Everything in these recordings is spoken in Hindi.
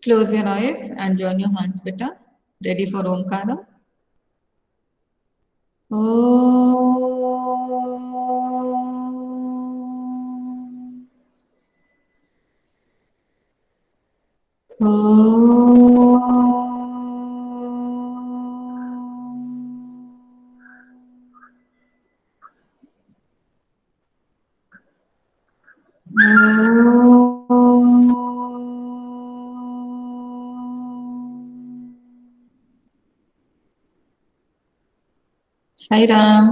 Close your eyes and join your hands, beta. Ready for Omkara? Om. Sai Ram.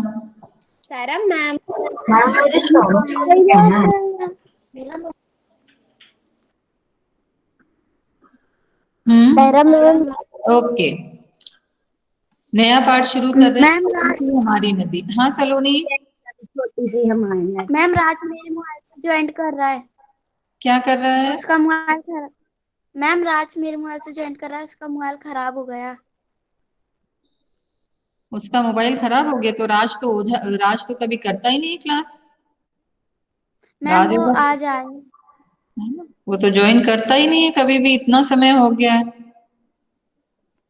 सारा मैम मुझे समझ में कहना सारा मैम ओके, नया पाठ शुरू कर रहे मैम हैं। हमारी नदी। हाँ सलोनी, छोटी सी हमारी मैम राज मेरे मोबाइल से ज्वाइन कर रहा है। क्या कर रहा है? उसका मोबाइल खराब। मैम राज मेरे मोबाइल से ज्वाइन कर रहा है, उसका मोबाइल खराब हो गया। उसका मोबाइल खराब हो गया तो राज तो कभी करता ही नहीं क्लास। मैम राज वो होगा, आज आए। वो तो ज्वाइन करता ही नहीं है कभी भी, इतना समय हो गया है।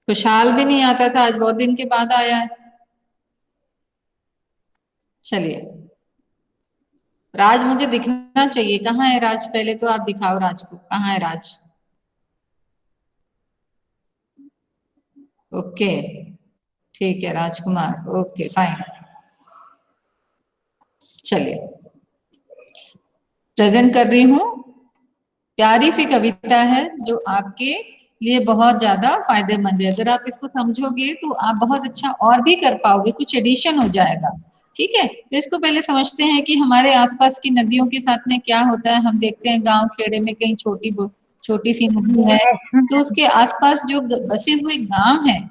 खुशहाल भी नहीं आता था, आज बहुत दिन के बाद आया है। चलिए, राज मुझे दिखना चाहिए। कहाँ है राज? पहले तो आप दिखाओ राज को, कहाँ है राज? ओके, ठीक है राजकुमार, ओके फाइन। चलिए, प्रेजेंट कर रही हूँ। प्यारी सी कविता है जो आपके लिए बहुत ज्यादा फायदेमंद है। अगर आप इसको समझोगे तो आप बहुत अच्छा और भी कर पाओगे, कुछ एडिशन हो जाएगा। ठीक है, तो इसको पहले समझते हैं कि हमारे आसपास की नदियों के साथ में क्या होता है। हम देखते हैं गांव खेड़े में कहीं छोटी सी नदी है, तो उसके आसपास जो बसे हुए गांव हैं,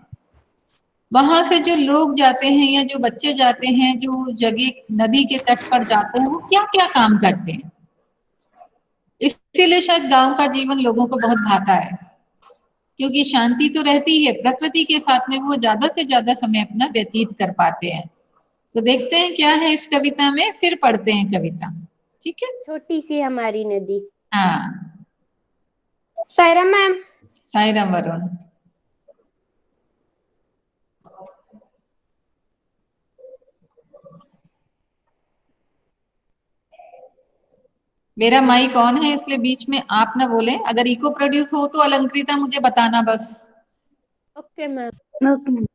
वहां से जो लोग जाते हैं या जो बच्चे जाते हैं, जो जगह नदी के तट पर जाते हैं, वो क्या क्या काम करते हैं। इसीलिए शायद गांव का जीवन लोगों को बहुत भाता है, क्योंकि शांति तो रहती है, प्रकृति के साथ में वो ज्यादा से ज्यादा समय अपना व्यतीत कर पाते हैं। तो देखते हैं क्या है इस कविता में, फिर पढ़ते हैं कविता। ठीक है, छोटी सी हमारी नदी। हाँ। सायरा मैम। साई राम वरुण। मेरा माइक ऑन है, इसलिए बीच में आप ना बोले। अगर इको प्रोड्यूस हो तो अलंकृता मुझे बताना बस। Okay ma'am. ओके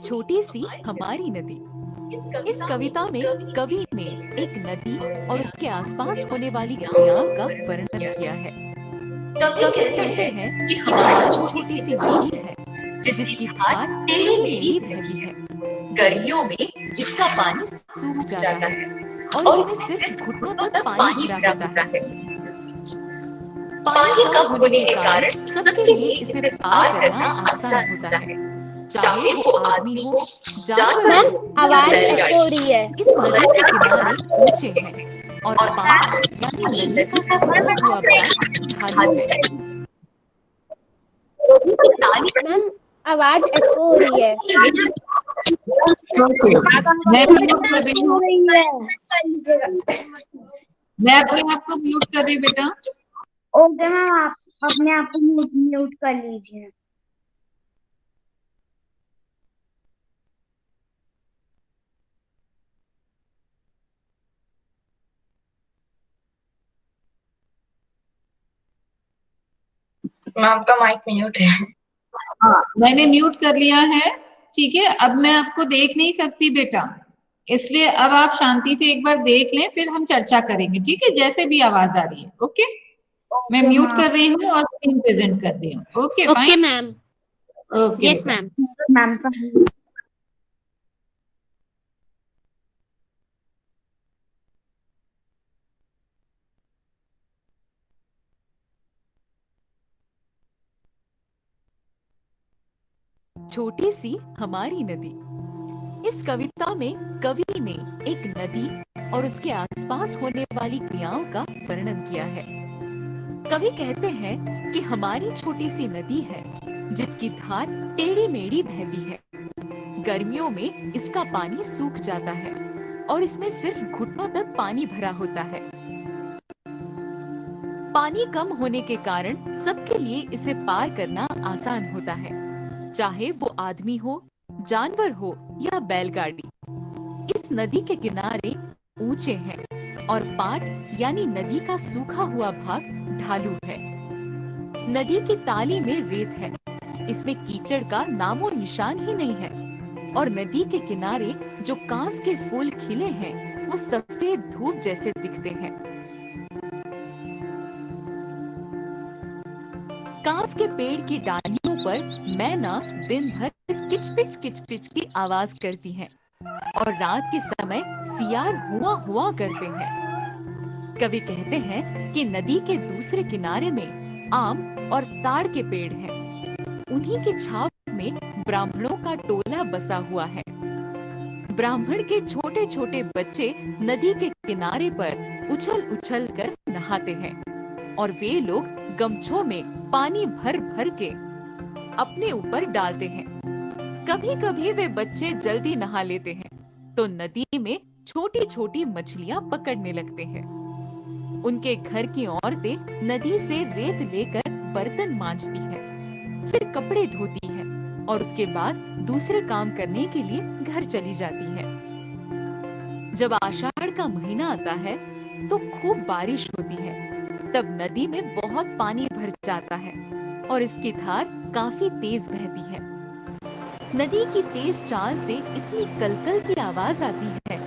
छोटी सी हमारी नदी। इस कविता में कवि ने एक नदी और उसके आसपास होने वाली क्रियाओं का वर्णन किया है। कवि कहते हैं कि हमारी छोटी सी नदी है जिसकी धार टेढ़ी मेढ़ी बहती है। गर्मियों में इसका पानी सूख जाता है और इसमें सिर्फ घुटनों तक पानी भरा होता है। पानी कम होने के कारण सबके लिए इसे पार करना आसान होता है, चाहे वो आदमी हो, जानवर मैम हो या आवाज बैलगाड़ी। एको हो रही है। इस नदी के किनारे ऊंचे हैं और पार यानी नदी का सूखा हुआ भाग ढालू है। मैम आवाज एको हो रही है। ओके, मैं म्यूट कर रही हूँ। मैं अपने आप को म्यूट कर रही हूँ बेटा। ओके मैम, आप अपने आप को म्यूट कर लीजिए। आपका माइक म्यूट है। हाँ, मैंने म्यूट कर लिया है। ठीक है, अब मैं आपको देख नहीं सकती बेटा, इसलिए अब आप शांति से एक बार देख लें, फिर हम चर्चा करेंगे। ठीक है, जैसे भी आवाज आ रही है। ओके, मैं ओके म्यूट मैम। कर रही हूँ और स्क्रीन प्रेजेंट कर रही हूँ। Okay okay fine. Ma'am. Okay yes बेटा। मैम। मैम छोटी सी हमारी नदी। इस कविता में कवि ने एक नदी और उसके आसपास होने वाली क्रियाओं का वर्णन किया है। कवि कहते हैं कि हमारी छोटी सी नदी है जिसकी धार टेढ़ी मेढ़ी बहती है। गर्मियों में इसका पानी सूख जाता है और इसमें सिर्फ घुटनों तक पानी भरा होता है। पानी कम होने के कारण सबके लिए इसे पार करना आसान होता है, चाहे वो आदमी हो, जानवर हो या बैलगाड़ी। इस नदी के किनारे ऊंचे हैं और पाट यानी नदी का सूखा हुआ भाग ढालू है। नदी की ताली में रेत है, इसमें कीचड़ का नामो निशान ही नहीं है और नदी के किनारे जो कांस के फूल खिले हैं वो सफेद धूप जैसे दिखते हैं। कांस के पेड़ की डालियों पर मैना दिन भर किचपिच की आवाज करती हैं और रात के समय सियार हुआ हुआ करते हैं। कवि कहते हैं कि नदी के दूसरे किनारे में आम और ताड़ के पेड़ हैं। उन्हीं की छाव में ब्राह्मणों का टोला बसा हुआ है। ब्राह्मण के छोटे छोटे बच्चे नदी के किनारे पर उछल उछल कर नहाते हैं और वे लोग गमछों में पानी भर भर के अपने ऊपर डालते हैं। कभी कभी वे बच्चे जल्दी नहा लेते हैं तो नदी में छोटी छोटी मछलियां पकड़ने लगते हैं। उनके घर की औरतें नदी से रेत लेकर बर्तन मांजती हैं, फिर कपड़े धोती हैं और उसके बाद दूसरे काम करने के लिए घर चली जाती हैं। जब आषाढ़ का महीना आता है तो खूब बारिश होती है। तब नदी में बहुत पानी भर जाता है और इसकी धार काफी तेज बहती है। नदी की तेज चाल से इतनी कलकल की आवाज आती है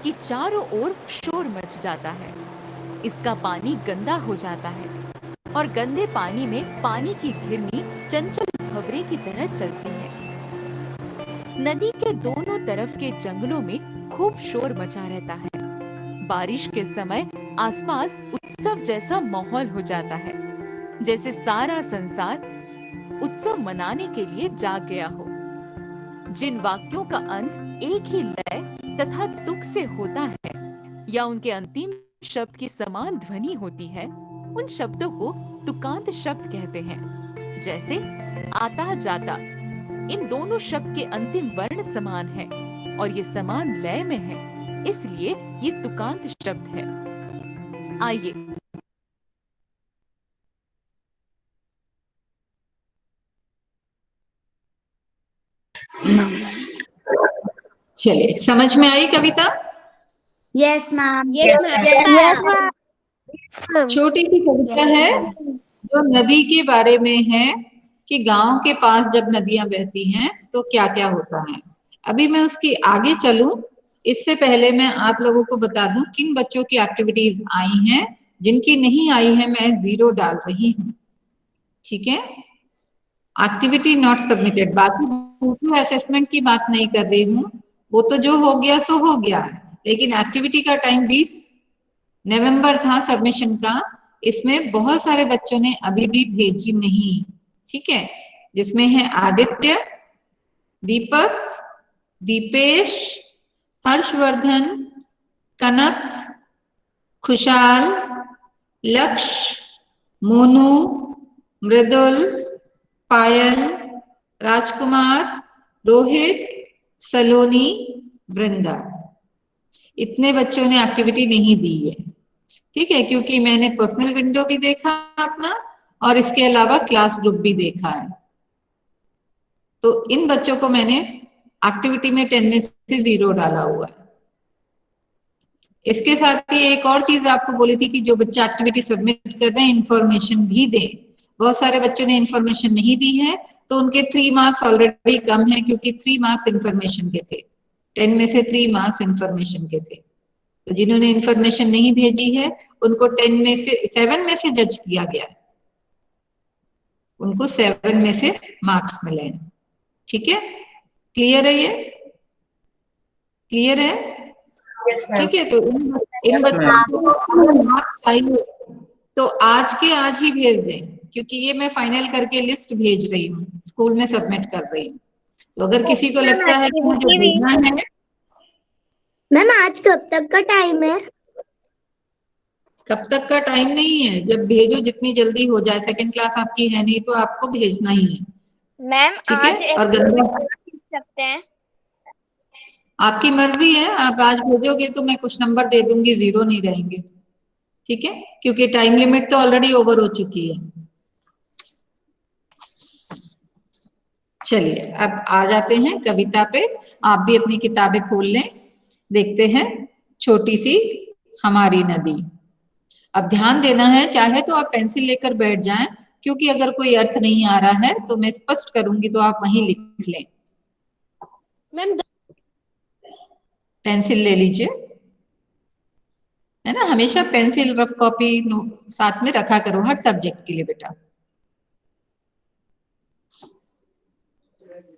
कि चारों ओर शोर मच जाता है। इसका पानी गंदा हो जाता है और गंदे पानी में पानी की घिरनी चंचल भंवरे की तरह चलती है। नदी के दोनों तरफ के जंगलों में खूब शोर मचा रहता है। बारिश के समय आसपास उत्सव जैसा माहौल हो जाता है, जैसे सारा संसार उत्सव मनाने के लिए जाग गया हो। जिन वाक्यों का अंत एक ही लय तथा तुक से होता है या उनके अंतिम शब्द की समान ध्वनि होती है, उन शब्दों को तुकांत शब्द कहते हैं। जैसे आता जाता, इन दोनों शब्द के अंतिम वर्ण समान है और ये समान लय में है, इसलिए ये तुकांत शब्द है। आइए चलिए, समझ में आई कविता? Yes ma'am. छोटी सी कविता है जो नदी के बारे में है कि गांव के पास जब नदियां बहती हैं तो क्या क्या होता है। अभी मैं उसकी आगे चलूं, इससे पहले मैं आप लोगों को बता दूं किन बच्चों की एक्टिविटीज आई हैं। जिनकी नहीं आई है मैं 0 डाल रही हूँ, ठीक है। एक्टिविटी नॉट सबमिटेड, बाकी असेसमेंट की बात नहीं कर रही हूँ, वो तो जो हो गया सो हो गया है, लेकिन एक्टिविटी का टाइम 20 नवंबर था सबमिशन का। इसमें बहुत सारे बच्चों ने अभी भी भेजी नहीं, ठीक है, जिसमें है आदित्य, दीपक, दीपेश, हर्षवर्धन, कनक, खुशाल, लक्ष्य, मोनू, मृदुल, पायल, राजकुमार, रोहित, सलोनी, वृंदा। इतने बच्चों ने एक्टिविटी नहीं दी है, ठीक है, क्योंकि मैंने पर्सनल विंडो भी देखा अपना और इसके अलावा क्लास ग्रुप भी देखा है। तो इन बच्चों को मैंने एक्टिविटी में 10 में से 0 डाला हुआ है। इसके साथ ही एक और चीज आपको बोली थी कि जो बच्चे एक्टिविटी सबमिट कर रहे हैं इंफॉर्मेशन भी दें। बहुत सारे बच्चों ने इंफॉर्मेशन नहीं दी है तो उनके 3 मार्क्स ऑलरेडी कम है, क्योंकि 3 मार्क्स इंफॉर्मेशन के थे, 10 में से 3 मार्क्स इंफॉर्मेशन के थे। तो जिन्होंने इंफॉर्मेशन नहीं भेजी है उनको 10 में से 7 में से जज किया गया है, उनको 7 में से मार्क्स मिले हैं, ठीक है। क्लियर है? ये क्लियर है? ठीक है। तो इन बच्चों को मार्क्स चाहिए तो आज के आज ही भेज दें, क्योंकि ये मैं फाइनल करके लिस्ट भेज रही हूँ, स्कूल में सबमिट कर रही हूँ। तो अगर किसी को लगता है कि मुझे भेजना है, मैम आज कब तक का टाइम है? कब तक का टाइम नहीं है, जब भेजो जितनी जल्दी हो जाए। सेकंड क्लास आपकी है नहीं तो आपको भेजना ही है। मैम ठीक आज है, और गंदा लिख सकते हैं? आपकी मर्जी है, आप आज भेजोगे तो मैं कुछ नंबर दे दूंगी, 0 नहीं रहेंगे। ठीक है, क्योंकि टाइम लिमिट तो ऑलरेडी ओवर हो चुकी है। चलिए अब आ जाते हैं कविता पे। आप भी अपनी किताबें खोल लें, देखते हैं छोटी सी हमारी नदी। अब ध्यान देना है, चाहे तो आप पेंसिल लेकर बैठ जाएं, क्योंकि अगर कोई अर्थ नहीं आ रहा है तो मैं स्पष्ट करूंगी तो आप वहीं लिख लें। मैम पेंसिल ले लीजिए, है ना, हमेशा पेंसिल रफ कॉपी साथ में रखा करो हर सब्जेक्ट के लिए बेटा।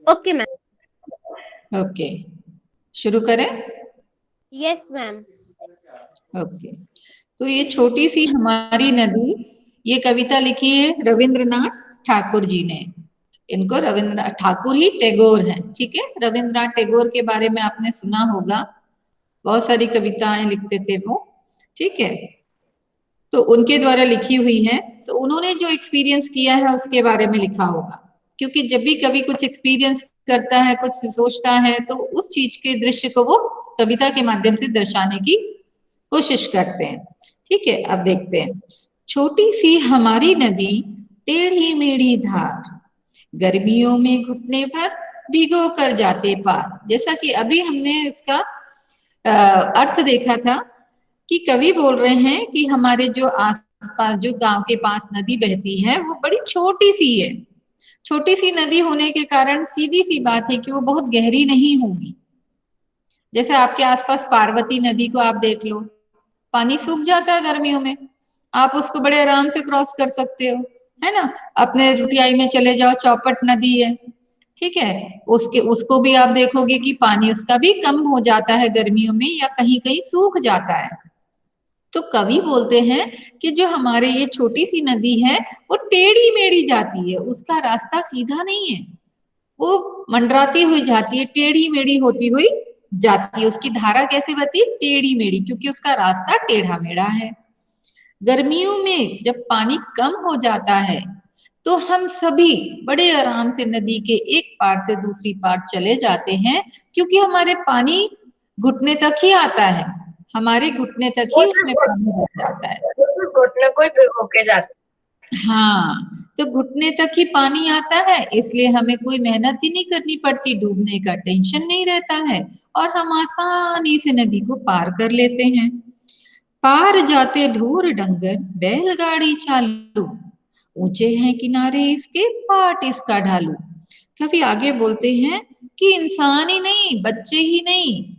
Okay ma'am. ओके, शुरू करें। Yes ma'am. ओके, तो ये छोटी सी हमारी नदी, ये कविता लिखी है रविंद्रनाथ ठाकुर जी ने। इनको रविंद्रनाथ ठाकुर ही टैगोर हैं, ठीक है। रविंद्रनाथ टैगोर के बारे में आपने सुना होगा, बहुत सारी कविताएं लिखते थे वो, ठीक है। तो उनके द्वारा लिखी हुई है, तो उन्होंने जो एक्सपीरियंस किया है उसके बारे में लिखा होगा, क्योंकि जब भी कभी कुछ एक्सपीरियंस करता है, कुछ सोचता है, तो उस चीज के दृश्य को वो कविता के माध्यम से दर्शाने की कोशिश करते हैं। ठीक है, अब देखते हैं। छोटी सी हमारी नदी, टेढ़ी मेढ़ी धार, गर्मियों में घुटने भर भिगो कर जाते पार। जैसा कि अभी हमने इसका अर्थ देखा था कि कवि बोल रहे हैं कि हमारे जो आसपास, जो गांव के पास नदी बहती है वो बड़ी छोटी सी है। छोटी सी नदी होने के कारण सीधी सी बात है कि वो बहुत गहरी नहीं होगी। जैसे आपके आसपास पार्वती नदी को आप देख लो, पानी सूख जाता है गर्मियों में, आप उसको बड़े आराम से क्रॉस कर सकते हो, है ना। अपने रुटियाई में चले जाओ, चौपट नदी है, ठीक है, उसको भी आप देखोगे कि पानी उसका भी कम हो जाता है गर्मियों में, या कहीं कहीं सूख जाता है। तो कवि बोलते हैं कि जो हमारे ये छोटी सी नदी है वो टेढ़ी मेढ़ी जाती है, उसका रास्ता सीधा नहीं है, वो मंडराती हुई जाती है, टेढ़ी मेढ़ी होती हुई जाती है। उसकी धारा कैसे बहती है? टेढ़ी मेढ़ी, क्योंकि उसका रास्ता टेढ़ा मेढ़ा है। गर्मियों में जब पानी कम हो जाता है तो हम सभी बड़े आराम से नदी के एक पार से दूसरी पार चले जाते हैं, क्योंकि हमारे पानी घुटने तक ही आता है, हमारे घुटने तक ही उसमें पानी भर जाता है। घुटने को ही भिगो के जाते। हाँ, तो घुटने तक ही पानी आता है, इसलिए हमें कोई मेहनत ही नहीं करनी पड़ती, डूबने का टेंशन नहीं रहता है, और हम आसानी से नदी को पार कर लेते हैं। पार जाते ढोर डंगर, बैलगाड़ी चालू, ऊंचे हैं किनारे इसके, पाट इसका ढालू। कभी आगे बोलते हैं कि इंसान ही नहीं, बच्चे ही नहीं,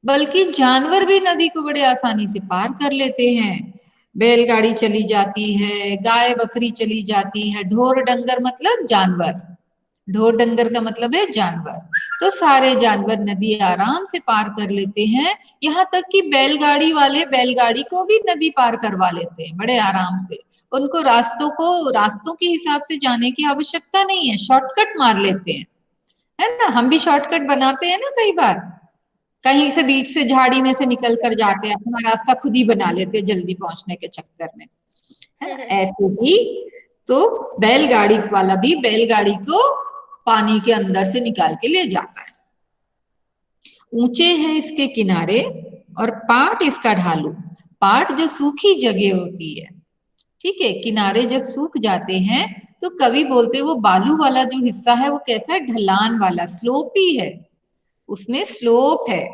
बल्कि जानवर भी नदी को बड़े आसानी से पार कर लेते हैं। बैलगाड़ी चली जाती है, गाय बकरी चली जाती है, ढोर डंगर मतलब जानवर, ढोर डंगर का मतलब है जानवर, तो सारे जानवर नदी आराम से पार कर लेते हैं। यहाँ तक कि बैलगाड़ी वाले बैलगाड़ी को भी नदी पार करवा लेते हैं बड़े आराम से। उनको रास्तों के हिसाब से जाने की आवश्यकता नहीं है, शॉर्टकट मार लेते हैं, है ना। हम भी शॉर्टकट बनाते हैं ना, कई बार कहीं से बीच से झाड़ी में से निकल कर जाते हैं, अपना रास्ता खुद ही बना लेते हैं जल्दी पहुंचने के चक्कर में, है ना। ऐसे ही तो बैलगाड़ी वाला भी बैलगाड़ी को पानी के अंदर से निकाल के ले जाता है। ऊंचे हैं इसके किनारे और पाट इसका ढालू, पाट जो सूखी जगह होती है, ठीक है, किनारे जब सूख जाते हैं तो कवि बोलते वो बालू वाला जो हिस्सा है वो कैसा है? ढलान वाला, स्लोपी है, उसमें स्लोप है।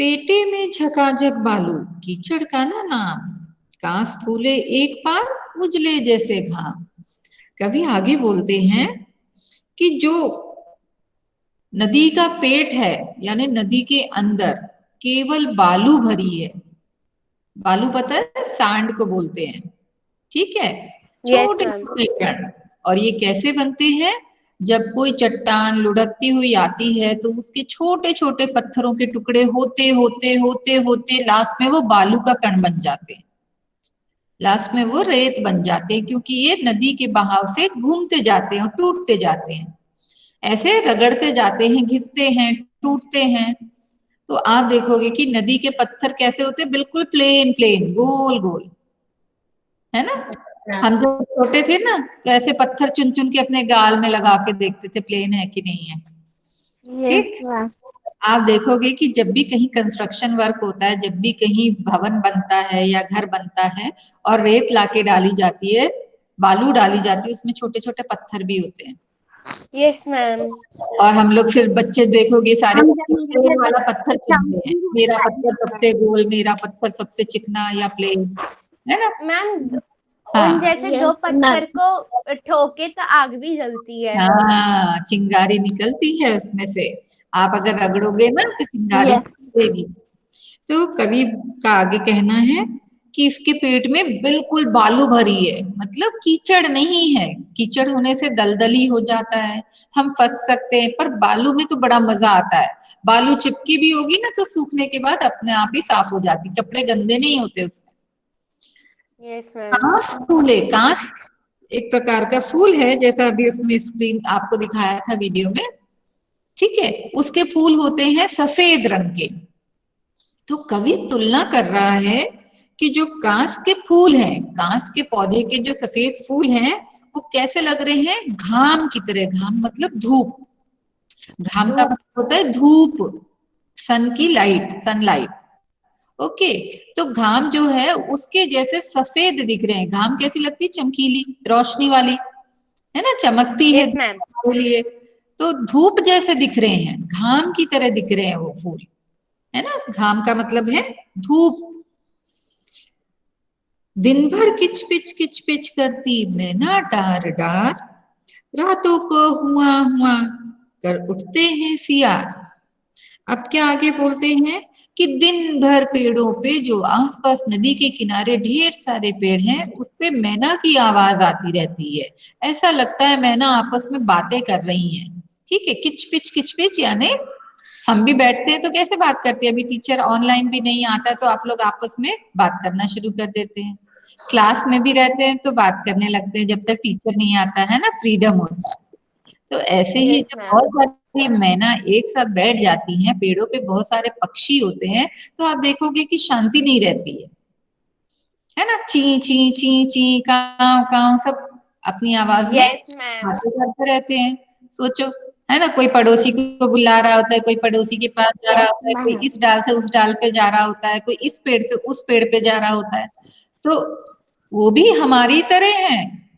पेटे में झकाझक बालू, कीचड़ का ना नाम, कांस फूले एक पार, उजले जैसे घाम। कभी आगे बोलते हैं कि जो नदी का पेट है, यानी नदी के अंदर केवल बालू भरी है, बालू पता है, सांड को बोलते हैं, ठीक है, छोटे छोटे कण। और ये कैसे बनते हैं? जब कोई चट्टान लुढ़कती हुई आती है तो उसके छोटे छोटे पत्थरों के टुकड़े होते होते होते होते लास्ट में वो बालू का कण बन जाते हैं। लास्ट में वो रेत बन जाते हैं, क्योंकि ये नदी के बहाव से घूमते जाते हैं और टूटते जाते हैं, ऐसे रगड़ते जाते हैं, घिसते हैं, टूटते हैं। तो आप देखोगे कि नदी के पत्थर कैसे होते हैं, बिल्कुल प्लेन प्लेन, गोल गोल, है ना। हम जब छोटे थे ना, तो ऐसे पत्थर चुन चुन के अपने गाल में लगा के देखते थे प्लेन है कि नहीं है। ठीक, आप देखोगे कि जब भी कहीं कंस्ट्रक्शन वर्क होता है, जब भी कहीं भवन बनता है या घर बनता है और रेत लाके डाली जाती है, बालू डाली जाती है, उसमें छोटे छोटे पत्थर भी होते हैं। Yes ma'am. और हम लोग फिर बच्चे देखोगे सारे हम जब मेरे प्लेन घर वाला पत्थर चुनते हैं, मेरा पत्थर सबसे गोल, मेरा पत्थर सबसे चिकना या प्लेन, है ना। मैम हाँ उन जैसे दो पत्थर को ठोके तो आग भी जलती है। हाँ, चिंगारी निकलती है उसमें से, आप अगर रगड़ोगे ना तो चिंगारी निकलेगी। तो कवि का आगे कहना है कि इसके पेट में बिल्कुल बालू भरी है, मतलब कीचड़ नहीं है, कीचड़ होने से दलदली हो जाता है, हम फंस सकते हैं, पर बालू में तो बड़ा मजा आता है। बालू चिपकी भी होगी ना तो सूखने के बाद अपने आप ही साफ हो जाती, कपड़े गंदे नहीं होते उसमें। Yes ma'am. कांस फूल है, कांस एक प्रकार का फूल है, जैसा अभी उसमें स्क्रीन आपको दिखाया था वीडियो में, ठीक है। उसके फूल होते हैं सफेद रंग के। तो कवि तुलना कर रहा है कि जो कांस के फूल हैं, कांस के पौधे के जो सफेद फूल हैं, वो कैसे लग रहे हैं, घाम की तरह। घाम मतलब धूप, घाम का मतलब होता है धूप, सन की लाइट, सनलाइट। ओके, तो घाम जो है उसके जैसे सफेद दिख रहे हैं। घाम कैसी लगती है, चमकीली, रोशनी वाली, है ना, चमकती है यस मैम। हमारे लिए। तो धूप जैसे दिख रहे हैं, घाम की तरह दिख रहे हैं वो फूल, है ना। घाम का मतलब है धूप। दिन भर किच पिच करती मैना डार डार, रातों को हुआ हुआ कर उठते हैं सियार। अब क्या आगे बोलते हैं कि दिन भर पेड़ों पे, जो आसपास नदी के किनारे ढेर सारे पेड़ हैं, उस पे मैना की आवाज आती रहती है। ऐसा लगता है मैना आपस में बातें कर रही हैं। ठीक है, किच पिच यानी हम भी बैठते हैं तो कैसे बात करते हैं, अभी टीचर ऑनलाइन भी नहीं आता तो आप लोग आपस में बात करना शुरू कर देते हैं। क्लास में भी रहते हैं तो बात करने लगते हैं, जब तक टीचर नहीं आता है ना, फ्रीडम होता है। तो ऐसे ही जब बहुत सारी मैना एक साथ बैठ जाती हैं, पेड़ों पे बहुत सारे पक्षी होते हैं, तो आप देखोगे कि शांति नहीं रहती है ना। ची ची ची ची, काव काव, सब अपनी आवाज में यस मैम। बातें करते रहते हैं। सोचो, है ना, कोई पड़ोसी को बुला रहा होता है, कोई पड़ोसी के पास जा रहा होता है, कोई इस डाल से उस डाल पे जा रहा होता है, कोई इस पेड़ से उस पेड़ पे जा रहा होता है। तो वो भी हमारी तरह हैं,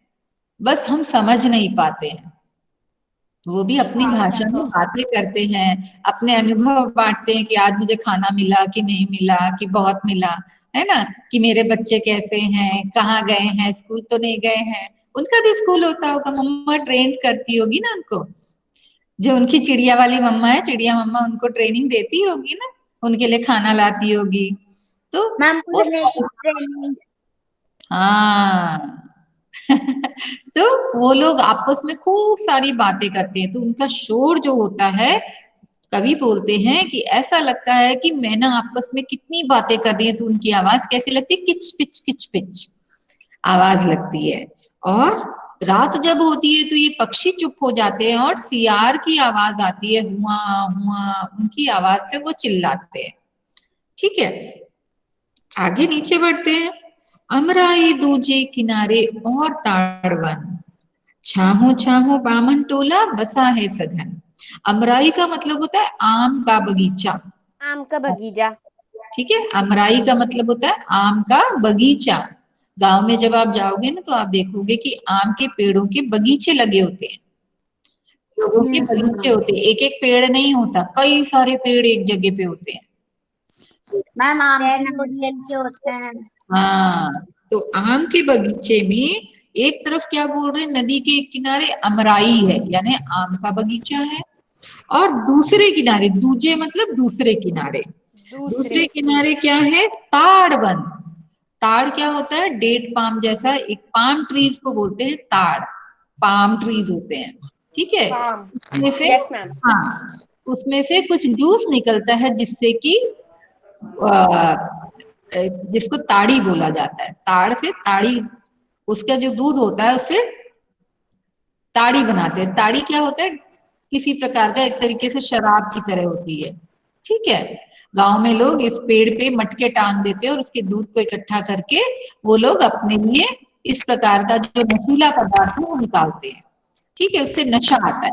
बस हम समझ नहीं पाते हैं। वो भी अपनी भाषा में बातें करते हैं, अपने अनुभव बांटते हैं कि आज मुझे खाना मिला कि नहीं मिला, कि बहुत मिला, है ना, कि मेरे बच्चे कैसे हैं, कहाँ गए हैं, स्कूल तो नहीं गए हैं। उनका भी स्कूल होता होगा, मम्मा ट्रेन करती होगी ना उनको, जो उनकी चिड़िया वाली मम्मा है, चिड़िया मम्मा उनको ट्रेनिंग देती होगी ना, उनके लिए खाना लाती होगी। तो मैम उस ट्रेनिंग। हाँ तो वो लोग आपस में खूब सारी बातें करते हैं, तो उनका शोर जो होता है, कवि बोलते हैं कि ऐसा लगता है कि मैना आपस में कितनी बातें कर रही है, तो उनकी आवाज कैसी लगती है, किच पिच आवाज लगती है। और रात जब होती है तो ये पक्षी चुप हो जाते हैं और सियार की आवाज आती है, हुआ हुआ, उनकी आवाज से वो चिल्लाते हैं। ठीक है, आगे नीचे बढ़ते हैं। अमराई दूजे किनारे और ताड़वन, छाहो छाहो बामन टोला बसा है सघन। अमराई का मतलब होता है आम का बगीचा। आम का बगीचा। ठीक है, अमराई का मतलब होता है आम का बगीचा। गांव में जब आप जाओगे ना तो आप देखोगे कि आम के पेड़ों के बगीचे लगे होते हैं, लोगों के बगीचे होते हैं, एक एक पेड़ नहीं होता, कई सारे पेड़ एक जगह पे होते हैं। मैम आम नारियल के होते हैं। हाँ, तो आम के बगीचे में एक तरफ क्या बोल रहे हैं, नदी के किनारे अमराई है यानी आम का बगीचा है, और दूसरे किनारे, दूजे मतलब दूसरे किनारे, दूसरे किनारे क्या है, ताड़ वन। ताड़ क्या होता है, डेट पाम जैसा, एक पाम ट्रीज को बोलते हैं ताड़, पाम ट्रीज होते हैं। ठीक है, उसमें से हाँ, उसमें से कुछ जूस निकलता है जिससे कि जिसको ताड़ी बोला जाता है, ताड़ से ताड़ी, उसका जो दूध होता है उससे ताड़ी बनाते हैं। ताड़ी क्या होता है, किसी प्रकार का एक तरीके से शराब की तरह होती है, ठीक है। गांव में लोग इस पेड़ पे मटके टांग देते हैं और उसके दूध को इकट्ठा करके वो लोग अपने लिए इस प्रकार का जो नशीला पदार्थ है वो निकालते हैं, ठीक है, उससे नशा आता है।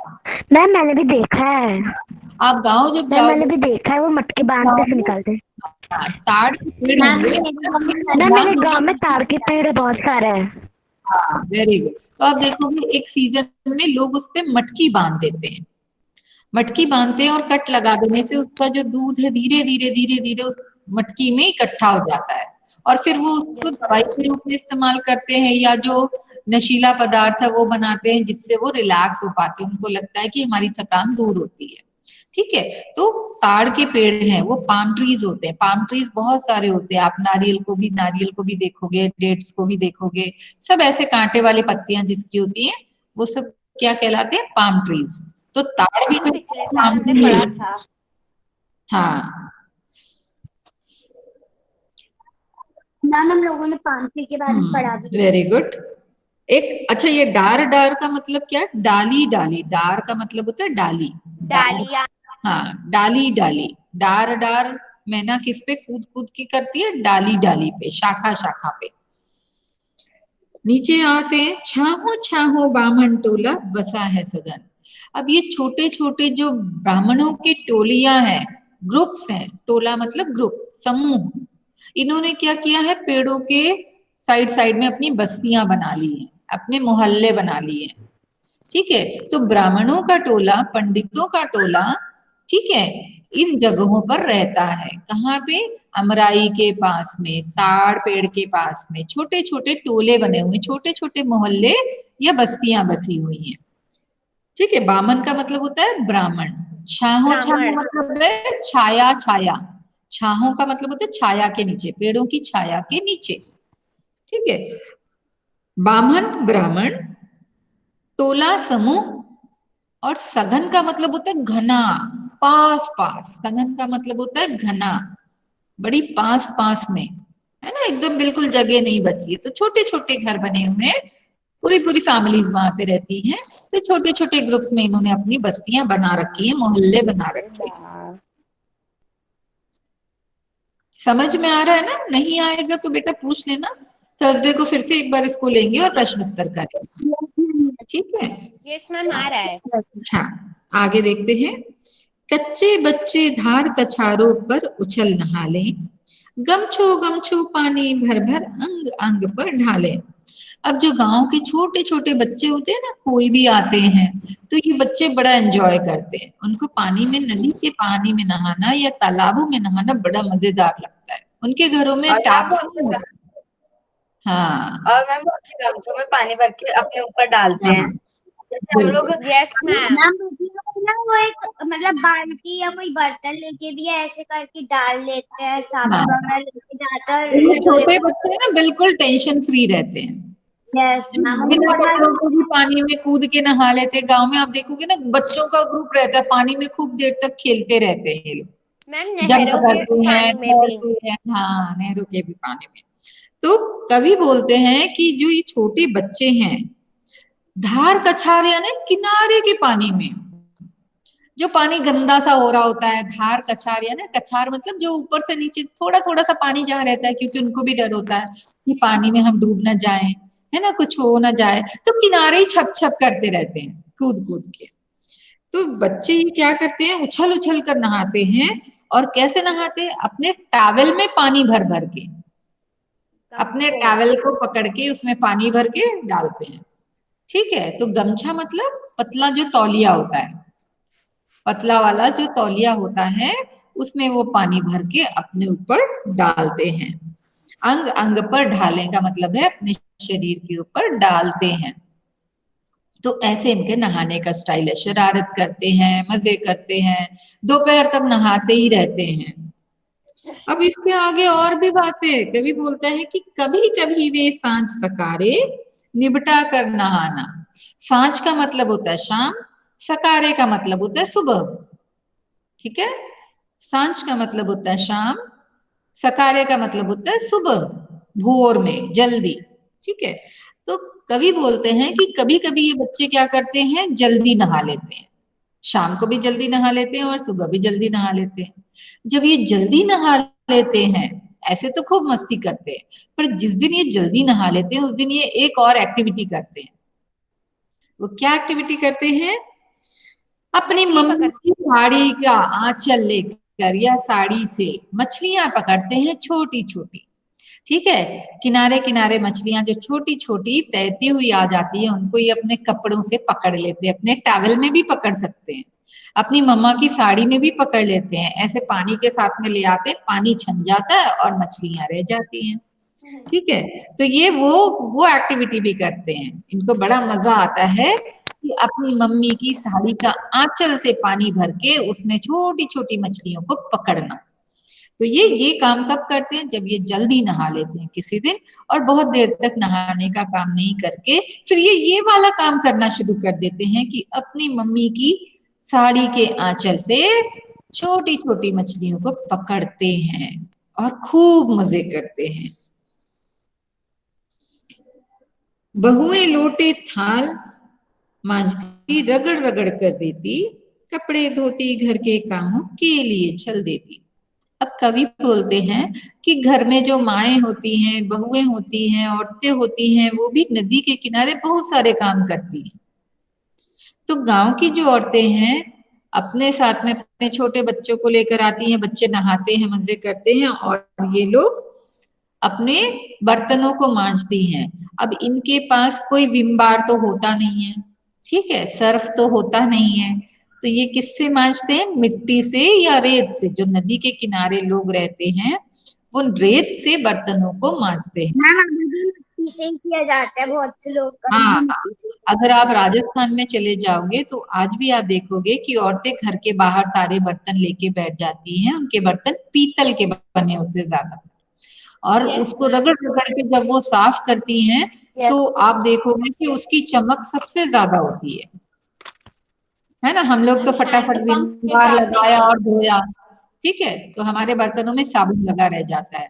मैम मैंने भी देखा है, आप गांव जब मैम मैंने जाओगे, भी देखा है, वो मटके बांधते से निकालते हैं। ताड़ के पेड़ होंगे, मैम मेरे गांव में ताड़ के पेड़ बहुत सारे हैं। Very good. तो आप देखोगे एक सीजन में लोग उस पे मटकी बांध देते हैं, मटकी बांधते हैं और कट लगा देने से उसका जो दूध है धीरे धीरे धीरे धीरे उस मटकी में इकट्ठा हो जाता है, और फिर वो उसको दवाई के रूप में इस्तेमाल करते हैं, या जो नशीला पदार्थ है वो बनाते हैं जिससे वो रिलैक्स हो पाते हैं, उनको लगता है कि हमारी थकान दूर होती है, ठीक है। तो ताड़ के पेड़ हैं, वो पाम ट्रीज होते हैं, पाम ट्रीज बहुत सारे होते हैं, आप नारियल को भी देखोगे, डेट्स को भी देखोगे, सब ऐसे कांटे वाली पत्तियां जिसकी होती हैं वो सब क्या कहलाते हैं, पाम ट्रीज। तो ताड़ भी जो पिछले साल हमने पढ़ा था। हाँ, मैम हम लोगों ने पाम ट्री के बारे में पढ़ा भी। Very good. एक अच्छा, ये डार डार का मतलब क्या है, डाली डाली, डार का मतलब होता है डाली, डालिया। हाँ, डाली डाली, डार डार मैना किस पे कूद कूद के करती है, डाली डाली पे, शाखा शाखा पे। नीचे आते हैं, छाहो छाहो बामन टोला बसा है सगन। अब ये छोटे छोटे जो ब्राह्मणों की टोलियां हैं, ग्रुप्स हैं, टोला मतलब ग्रुप, समूह, इन्होंने क्या किया है, पेड़ों के साइड साइड में अपनी बस्तियां बना ली हैं, अपने मोहल्ले बना लिए हैं, ठीक है। तो ब्राह्मणों का टोला, पंडितों का टोला, ठीक है, इन जगहों पर रहता है। कहाँ पे, अमराई के पास में, ताड़ पेड़ के पास में छोटे छोटे टोले बने हुए, छोटे छोटे मोहल्ले या बस्तियां बसी हुई हैं, ठीक है। बामन का मतलब होता है ब्राह्मण, छाहो छाहो मतलब है छाया छाया, छाहो का मतलब होता है छाया के नीचे, पेड़ों की छाया के नीचे, ठीक है। बामन ब्राह्मण, टोला समूह, और सघन का मतलब होता है घना, पास पास, सघन का मतलब होता है घना, बड़ी पास पास में, है ना, एकदम बिल्कुल जगह नहीं बची है, तो छोटे छोटे घर बने हुए हैं, पूरी पूरी फैमिलीज वहां पे रहती हैं, तो छोटे छोटे ग्रुप्स में इन्होंने अपनी बस्तियां बना रखी हैं, मोहल्ले बना रखे हैं। समझ में आ रहा है ना, नहीं आएगा तो बेटा पूछ लेना, थर्सडे को फिर से एक बार इसको लेंगे और प्रश्न उत्तर करेंगे, ठीक है। यस मैम आ रहा है। हाँ, आगे देखते हैं। कच्चे बच्चे धार कछारों पर उछल नहाले, गमछो गमछो पानी भर भर अंग अंग पर ढाले। अब जो गांव के छोटे छोटे बच्चे होते हैं ना, कोई भी आते हैं तो ये बच्चे बड़ा एंजॉय करते हैं, उनको पानी में, नदी के पानी में नहाना या तालाबों में नहाना बड़ा मजेदार लगता है। उनके घरों में टैप्स नहीं होते। हाँ, और मैम वो अपने गमछों में पानी भर के अपने ऊपर डालते हैं, जैसे हम लोग। Yes ma'am. मैम ना वो एक मतलब बाल्टी या कोई बर्तन लेके भी ऐसे करके डाल लेते हैं, साबुन वगैरह लेके जाकर। ये छोटे बच्चे ना बिल्कुल टेंशन फ्री रहते हैं, यस मैम। बिना कपड़ों को भी पानी में कूद के नहा लेते। गांव में आप देखोगे ना, बच्चों का ग्रुप रहता है, पानी में खूब देर तक खेलते रहते हैं ये लोग, मैम जंप नहरों के करते हैं, पानी में भी। तैरते हैं, हाँ, नहरों के भी पानी में। तो कवि बोलते हैं कि जो ये छोटे बच्चे हैं, धार कछार यानी किनारे के पानी में, जो पानी गंदा सा हो रहा होता है, धार कछार यानी, कछार मतलब जो ऊपर से नीचे थोड़ा थोड़ा सा पानी जहाँ रहता है, क्योंकि उनको भी डर होता है कि पानी में हम डूब ना जाएं, है ना, कुछ हो ना जाए, तो किनारे ही छप छप करते रहते हैं, कूद कूद के। तो बच्चे ये क्या करते हैं, उछल उछल कर नहाते हैं, और कैसे नहाते हैं, अपने टॉवल में पानी भर भर के, अपने टॉवल को पकड़ के उसमें पानी भर के डालते हैं, ठीक है। तो गमछा मतलब पतला जो तौलिया होता है, पतला वाला जो तौलिया होता है, उसमें वो पानी भर के अपने ऊपर डालते हैं। अंग अंग पर ढालने का मतलब है अपने शरीर के ऊपर डालते हैं। तो ऐसे इनके नहाने का स्टाइल है, शरारत करते हैं, मजे करते हैं, दोपहर तक नहाते ही रहते हैं। अब इसके आगे और भी बातें, कवि बोलता है कि कभी कभी वे सांझ सकारे निबटा कर नहाना। सांझ का मतलब होता है शाम, सकारे का मतलब होता है सुबह, ठीक है। सांझ का मतलब होता है शाम, सकारे का मतलब होता है सुबह, भोर में, जल्दी। ठीक है, तो कवि बोलते हैं कि कभी कभी ये बच्चे क्या करते हैं, जल्दी नहा लेते हैं, शाम को भी जल्दी नहा लेते हैं और सुबह भी जल्दी नहा लेते हैं। जब ये जल्दी नहा लेते हैं, ऐसे तो खूब मस्ती करते हैं, पर जिस दिन ये जल्दी नहा लेते हैं उस दिन ये एक और एक्टिविटी करते हैं। वो क्या एक्टिविटी करते हैं, अपनी मम्मी की साड़ी का आंचल लेकर या साड़ी से मछलियां पकड़ते हैं, छोटी छोटी। ठीक है, किनारे किनारे मछलियां जो छोटी छोटी तैरती हुई आ जाती है, उनको ये अपने कपड़ों से पकड़ लेते हैं, अपने टॉवल में भी पकड़ सकते हैं, अपनी मम्मा की साड़ी में भी पकड़ लेते हैं, ऐसे पानी के साथ में ले आते, पानी छन जाता है और मछलियां रह जाती हैं। ठीक है, तो ये वो एक्टिविटी भी करते हैं, इनको बड़ा मजा आता है कि अपनी मम्मी की साड़ी का आंचल से पानी भर के उसमें छोटी छोटी मछलियों को पकड़ना। तो ये काम कब करते हैं, जब ये जल्दी नहा लेते हैं किसी दिन और बहुत देर तक नहाने का काम नहीं करके फिर ये वाला काम करना शुरू कर देते हैं कि अपनी मम्मी की साड़ी के आंचल से छोटी छोटी मछलियों को पकड़ते हैं और खूब मजे करते हैं। बहुएं लोटे थाल मांजती, रगड़ रगड़ कर देती, कपड़े धोती, घर के कामों के लिए चल देती। अब कवि बोलते हैं कि घर में जो माएं होती हैं, बहुएं होती हैं, औरतें होती हैं, वो भी नदी के किनारे बहुत सारे काम करती हैं। तो गांव की जो औरतें हैं अपने साथ में अपने छोटे बच्चों को लेकर आती हैं, बच्चे नहाते हैं, मजे करते हैं और ये लोग अपने बर्तनों को मांजती हैं। अब इनके पास कोई विम बार तो होता नहीं है, ठीक है, सर्फ तो होता नहीं है, तो ये किससे मांजते हैं, मिट्टी से या रेत से। जो नदी के किनारे लोग रहते हैं वो रेत से बर्तनों को मांजते हैं। मैम अभी भी मिट्टी से ही किया जाता है, बहुत से लोग का हाँ, मिट्टी से। अगर आप राजस्थान में चले जाओगे तो आज भी आप देखोगे कि औरतें घर के बाहर सारे बर्तन लेके बैठ जाती हैं, उनके बर्तन पीतल के बने होते ज्यादातर, और उसको रगड़ रगड़ के जब वो साफ करती हैं तो आप देखोगे कि उसकी चमक सबसे ज्यादा होती है ना। हम लोग तो फटाफट विम बार लगाया और धोया, ठीक है, तो हमारे बर्तनों में साबुन लगा रह जाता है,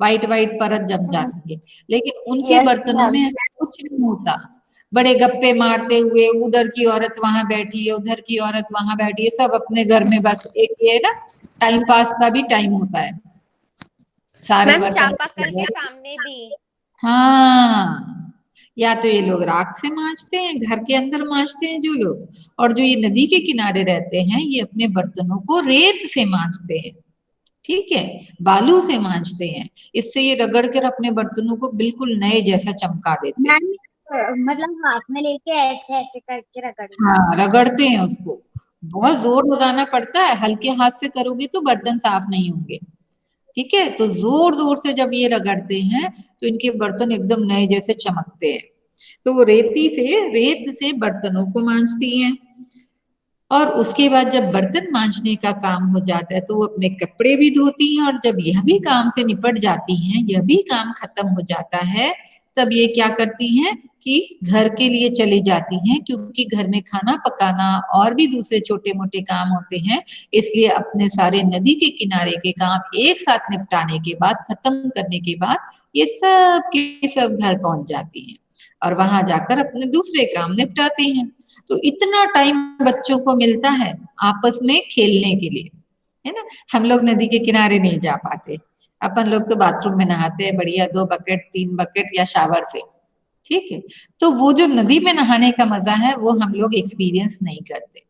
वाइट वाइट परत जम जाती है, लेकिन उनके बर्तनों में ऐसा कुछ नहीं होता। बड़े गप्पे मारते हुए, उधर की औरत वहां बैठी है, उधर की औरत वहां बैठी है, सब अपने घर में बस एक ये ना टाइम पास का भी टाइम होता है, सारे बर्तन चापाकल के सामने भी। हाँ, या तो ये लोग राख से मांजते हैं, घर के अंदर मांजते हैं जो लोग, और जो ये नदी के किनारे रहते हैं ये अपने बर्तनों को रेत से मांजते हैं, ठीक है, बालू से मांजते हैं, इससे ये रगड़ कर अपने बर्तनों को बिल्कुल नए जैसा चमका देते हैं। मतलब हाथ में लेके ऐसे ऐसे करके रगड़ते। हाँ, रगड़ते हैं उसको, बहुत जोर लगाना पड़ता है, हल्के हाथ से करोगे तो बर्तन साफ नहीं होंगे, ठीक है, तो जोर जोर से जब ये रगड़ते हैं तो इनके बर्तन एकदम नए जैसे चमकते हैं। तो वो रेत से बर्तनों को मांजती हैं, और उसके बाद जब बर्तन मांजने का काम हो जाता है तो वो अपने कपड़े भी धोती हैं, और जब यह भी काम से निपट जाती हैं, यह भी काम खत्म हो जाता है, तब ये क्या करती हैं कि घर के लिए चली जाती हैं, क्योंकि घर में खाना पकाना और भी दूसरे छोटे मोटे काम होते हैं, इसलिए अपने सारे नदी के किनारे के काम एक साथ निपटाने के बाद, खत्म करने के बाद ये सब के सब घर पहुंच जाती हैं और वहां जाकर अपने दूसरे काम निपटाते हैं। तो इतना टाइम बच्चों को मिलता है आपस में खेलने के लिए, है ना। हम लोग नदी के किनारे नहीं जा पाते, अपन लोग तो बाथरूम में नहाते हैं, बढ़िया 2 बकेट 3 बकेट या शावर से, ठीक है। तो वो जो नदी में नहाने का मजा है वो हम लोग एक्सपीरियंस नहीं करते,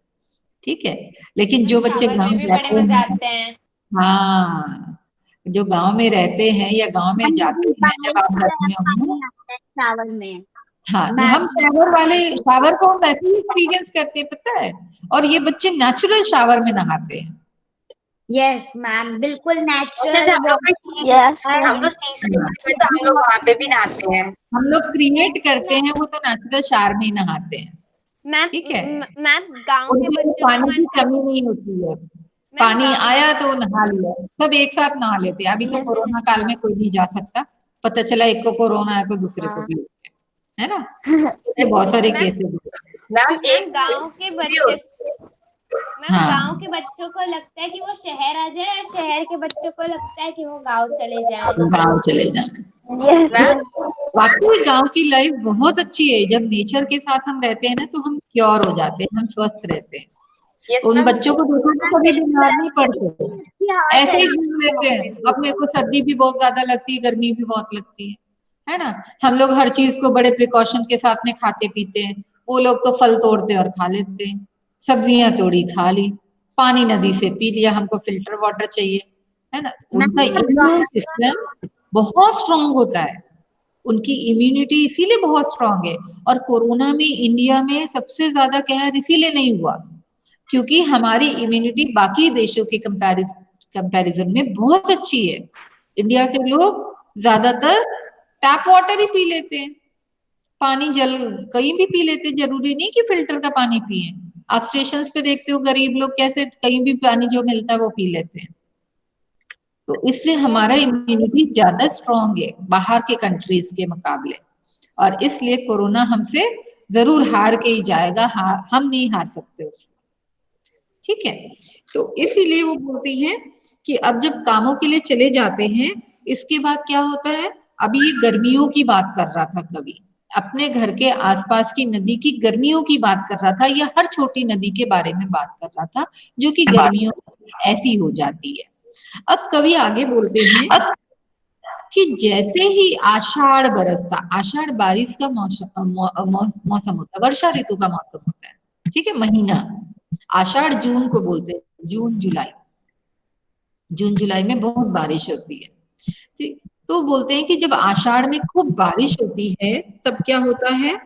ठीक है। लेकिन जो बच्चे गाँव में रहते हैं, हाँ, जो गांव में रहते हैं या गांव में जाते हैं, जब आप गर्मियों में, शावर में, हाँ, तो हम शावर को हम वैसे ही एक्सपीरियंस करते हैं, पता है, और ये बच्चे नेचुरल शावर में नहाते हैं। यस मैम, बिल्कुल नेचुरल। जैसे हम लोग तो हम लोग वहाँ पे भी नहाते हैं, हम लोग क्रिएट करते हैं, वो तो नेचुरल शावर में ही नहाते हैं, मैम ठीक है। मैम गांव के उनके बच्चों पानी की कमी नहीं होती है, पानी आया तो नहा लिया, सब एक साथ नहा लेते हैं। अभी तो कोरोना काल में कोई नहीं जा सकता, पता चला एक को कोरोना है तो दूसरे को भी हो गया, है ना, बहुत सारे केसेस। मैम एक गांव के बच्चे हाँ। गांव के बच्चों को लगता है कि वो शहर आ जाए और शहर के बच्चों को लगता है कि वो गांव चले जाएं। गाँव चले जाए। मैम वाकई गांव की लाइफ बहुत अच्छी है। जब नेचर के साथ हम रहते हैं ना तो हम क्योर हो जाते हैं, हम स्वस्थ रहते हैं। यस उन मैम बच्चों को देखो तो कभी बीमार नहीं पड़ते, ऐसे ही घूम लेते हैं। अपने को सर्दी भी बहुत ज्यादा लगती है, गर्मी भी बहुत लगती है ना। हम लोग हर चीज को बड़े प्रिकॉशन के साथ में खाते पीते हैं। वो लोग तो फल तोड़ते और खा लेते हैं, सब्जियां तोड़ी खा ली, पानी नदी से पी लिया, हमको फिल्टर वाटर चाहिए, है ना। उनका इम्यून सिस्टम बहुत स्ट्रांग होता है, उनकी इम्यूनिटी इसीलिए बहुत स्ट्रांग है। और कोरोना में इंडिया में सबसे ज्यादा कहर इसीलिए नहीं हुआ क्योंकि हमारी इम्यूनिटी बाकी देशों के कंपैरिजन में बहुत अच्छी है। इंडिया के लोग ज्यादातर टैप वाटर ही पी लेते हैं, पानी जल कहीं भी पी लेते, जरूरी नहीं कि फिल्टर का पानी पिए। आप स्टेशन पे देखते हो गरीब लोग कैसे कहीं भी पानी जो मिलता है वो पी लेते हैं। तो इसलिए हमारा इम्यूनिटी ज्यादा स्ट्रांग है बाहर के कंट्रीज के मुकाबले, और इसलिए कोरोना हमसे जरूर हार के ही जाएगा, हम नहीं हार सकते उससे। ठीक है, तो इसीलिए वो बोलती हैं कि अब जब कामों के लिए चले जाते हैं, इसके बाद क्या होता है। अभी ये गर्मियों की बात कर रहा था कवि, अपने घर के आसपास की नदी की गर्मियों की बात कर रहा था, या हर छोटी नदी के बारे में बात कर रहा था जो कि गर्मियों ऐसी हो जाती है। अब कवि आगे बोलते हैं कि जैसे ही आषाढ़ बरसता, आषाढ़ बारिश का मौसम होता है, वर्षा ऋतु का मौसम होता है, ठीक है, महीना आषाढ़ जून को बोलते हैं, जून जुलाई, जून जुलाई में बहुत बारिश होती है। ठीक, तो बोलते हैं कि जब आषाढ़ में खूब बारिश होती है तब क्या होता है,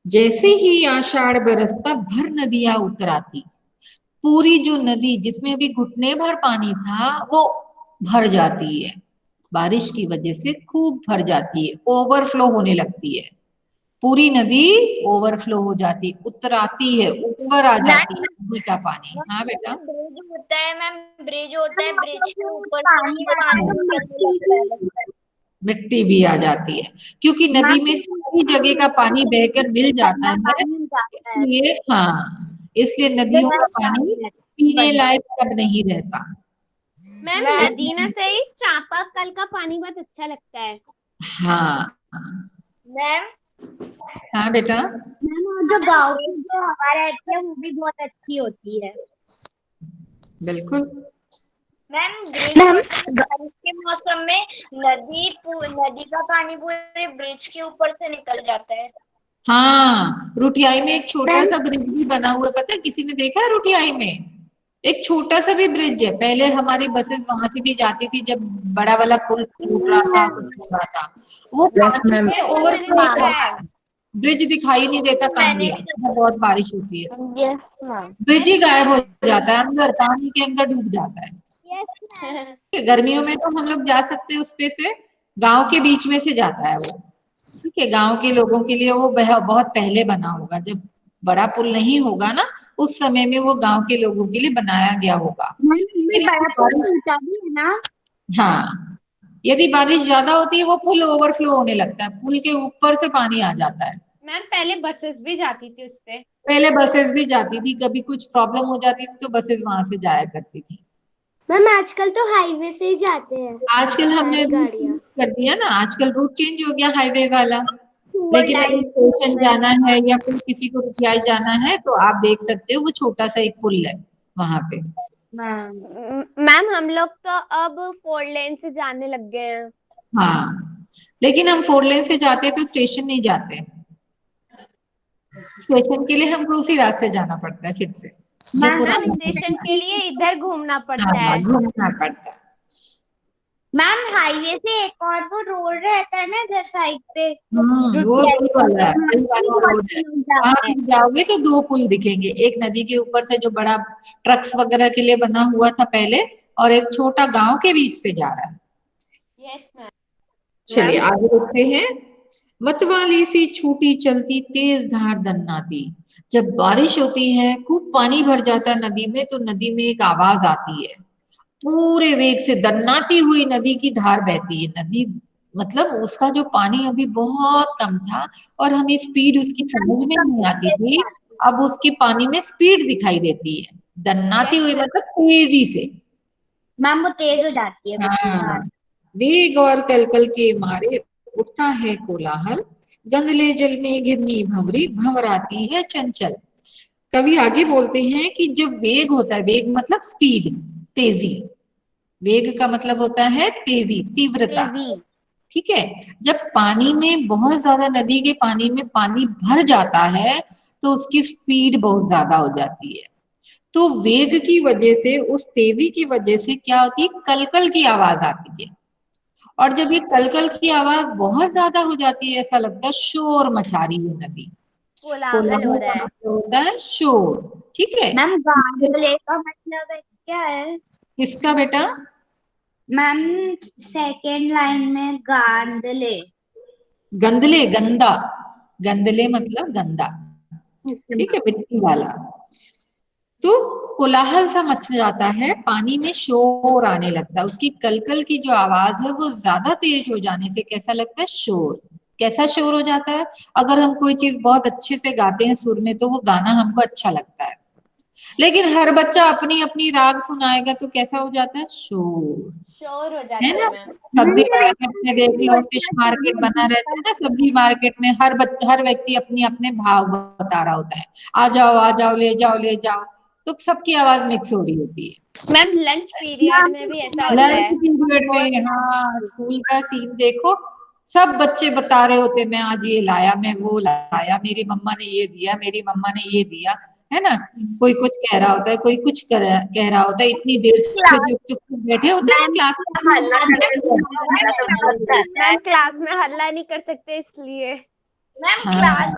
जैसे ही आषाढ़ बरसता भर नदियां उतर आती, पूरी जो नदी जिसमें अभी घुटने भर पानी था वो भर जाती है, बारिश की वजह से खूब भर जाती है, ओवरफ्लो होने लगती है, पूरी नदी ओवरफ्लो हो जाती, उतर आती है, ऊपर आ जाती है नदी का पानी। हाँ बेटा, ब्रिज होता है मैम, ब्रिज होता है, ब्रिज के ऊपर पानी निकलने लगता है। मिट्टी भी आ जाती है क्योंकि नदी में सारी जगह का पानी बहकर मिल जाता है, इसलिए हाँ, इसलिए नदियों का पानी पीने लायक तब नहीं रहता। मैम नदी ना सही, चापाकल का पानी बहुत अच्छा लगता है। हाँ मैम हाँ बेटा, जो गाँव की जो हवा रहती है वो भी बहुत अच्छी होती है। बिल्कुल। मैम बारिश के मौसम में नदी का पानी पूरे ब्रिज के ऊपर से निकल जाता है। हाँ, रुटियाई में एक छोटा सा ब्रिज भी बना हुआ है, पता है, किसी ने देखा है रुटियाई में एक छोटा सा भी ब्रिज है। पहले हमारी बसेस वहां से भी जाती थी जब बड़ा वाला पुल टूट रहा था, कुछ हो रहा था, वो पानी में ओवरफ्लो हो रहा था, ब्रिज दिखाई नहीं देता कहाँ गया, बहुत बारिश होती है ब्रिज ही गायब हो जाता है, अंदर पानी के अंदर डूब जाता है। गर्मियों में तो हम लोग जा सकते हैं उस पे से, गांव के बीच में से जाता है वो, ठीक है, गांव के लोगों के लिए वो बहुत पहले बना होगा, जब बड़ा पुल नहीं होगा ना उस समय में वो गांव के लोगों के लिए बनाया गया होगा। हाँ, यदि बारिश ज्यादा होती है वो पुल ओवरफ्लो होने लगता है, पुल के ऊपर से पानी आ जाता है। मैम पहले बसेस भी जाती थी उससे, पहले बसेस भी जाती थी, कभी कुछ प्रॉब्लम हो जाती थी तो बसेस वहां से जाया करती थी। मैम आजकल तो हाईवे से ही जाते हैं, आजकल हमने गाड़ियाँ कर दिया ना, आजकल रूट चेंज हो गया हाईवे वाला, लेकिन अगर स्टेशन जाना है या कोई किसी को रुपयाई जाना है तो आप देख सकते हो वो छोटा सा एक पुल है वहां पे। मैम हम लोग तो अब 4 लेन से जाने लग गए हैं। हाँ, लेकिन हम 4 लेन से जाते तो स्टेशन नहीं जाते, स्टेशन के लिए हमको उसी रास्ते जाना पड़ता है फिर से, मैम स्टेशन के लिए इधर घूमना पड़ता है, घूमना पड़ता है। मैम हाईवे से एक और वो रोड रहता है ना इधर साइड पे, वो वाला रोड है, वहां पे जाओगे तो 2 पुल दिखेंगे, एक नदी के ऊपर से जो बड़ा ट्रक्स वगैरह के लिए बना हुआ था पहले, और एक छोटा गांव के बीच से जा रहा है। Yes ma'am. चलिए आगे देखते हैं। मतवाली सी छूटी चलती तेज धार दन्नाती, जब बारिश होती है खूब पानी भर जाता है नदी में तो नदी में एक आवाज आती है, पूरे वेग से दन्नाती हुई नदी की धार बहती है। नदी मतलब उसका जो पानी अभी बहुत कम था और हमें स्पीड उसकी समझ में नहीं आती थी, अब उसकी पानी में स्पीड दिखाई देती है, दन्नाती हुई मतलब तेजी से। मैम वो तेज हो जाती है। हाँ, वेग और कलकल के मारे उठता है कोलाहल, गंदले जल में घिरनी भंवरी भंवराती है चंचल। कवि आगे बोलते हैं कि जब वेग होता है, वेग मतलब स्पीड, तेजी, वेग का मतलब होता है तेजी, तीव्रता, ठीक है। जब पानी में बहुत ज्यादा, नदी के पानी में पानी भर जाता है तो उसकी स्पीड बहुत ज्यादा हो जाती है। तो वेग की वजह से, उस तेजी की वजह से क्या होती है, कलकल की आवाज आती है। और जब ये कलकल की आवाज बहुत ज्यादा हो जाती है, ऐसा लगता है शोर मचा रही है नदी। कोलाहल हो रहा है। होता है शोर, ठीक है। मैम गांडले का मतलब क्या है? किसका बेटा? मैम सेकेंड लाइन में गांडले। गंदले, गंदा, गंदले मतलब गंदा, ठीक है, मिट्टी वाला। तो कोलाहल सा मच जाता है, पानी में शोर आने लगता है, उसकी कलकल की जो आवाज है वो ज्यादा तेज हो जाने से कैसा लगता है, शोर। कैसा शोर हो जाता है? अगर हम कोई चीज बहुत अच्छे से गाते हैं सुर में तो वो गाना हमको अच्छा लगता है, लेकिन हर बच्चा अपनी अपनी राग सुनाएगा तो कैसा हो जाता है, शोर, शोर हो है जाता ना। है मैम। सब्जी मार्केट में देख लो, फिश मार्केट बना रहता है ना, सब्जी मार्केट में हर व्यक्ति अपनी अपने भाव बता रहा होता है, आ जाओ, ले जाओ, ले जाओ, तो सबकी आवाज मिक्स हो रही होती है। मैम लंच पीरियड में भी ऐसा होता लंच है। पीरियड में, हाँ, स्कूल का सीन देखो, सब बच्चे बता रहे होते, मैं आज ये लाया, मैं वो लाया, मेरी मम्मा ने ये दिया, मेरी मम्मा ने ये दिया, है ना। कोई कुछ कह रहा होता है, कोई कुछ कह रहा होता है, इतनी देर से जो चुप बैठे होते हैं ना क्लास में। हल्ला मैम क्लास में हल्ला नहीं कर सकते इसलिए। मैम हाँ, क्लास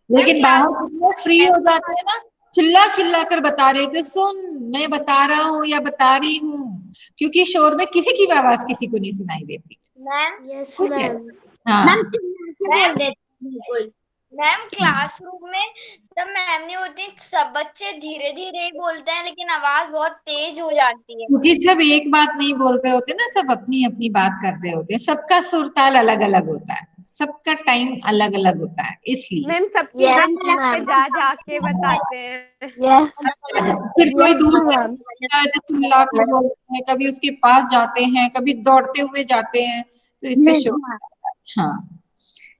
लेकिन क्लास बाहर कितने फ्री हो जाते हैं ना, चिल्ला चिल्ला कर बता रहे थे, सुन मैं बता रहा हूँ या बता रही हूँ, क्योंकि शोर में किसी की भी आवाज किसी को नहीं सुनाई देती, मैम यस ठीक है। मैम। हाँ, बोल देते बिल्कुल। मैम क्लासरूम में जब मैम नहीं होती सब बच्चे धीरे धीरे ही बोलते हैं लेकिन आवाज बहुत तेज हो जाती है। क्योंकि सब एक बात नहीं बोल रहे होते ना, सब अपनी अपनी बात कर रहे होते हैं, सबका सुरताल अलग अलग होता है, सबका टाइम अलग अलग होता है, इसलिए। मैम सबके Yes, बेंच पे ma'am. जा जा के बताते हैं। Yes. फिर कोई Yes, दूर से ma'am. बोलता है तो चिल्ला कर बोलते हैं, कभी उसके पास जाते हैं, कभी दौड़ते हुए जाते हैं, तो इससे शोर, हाँ,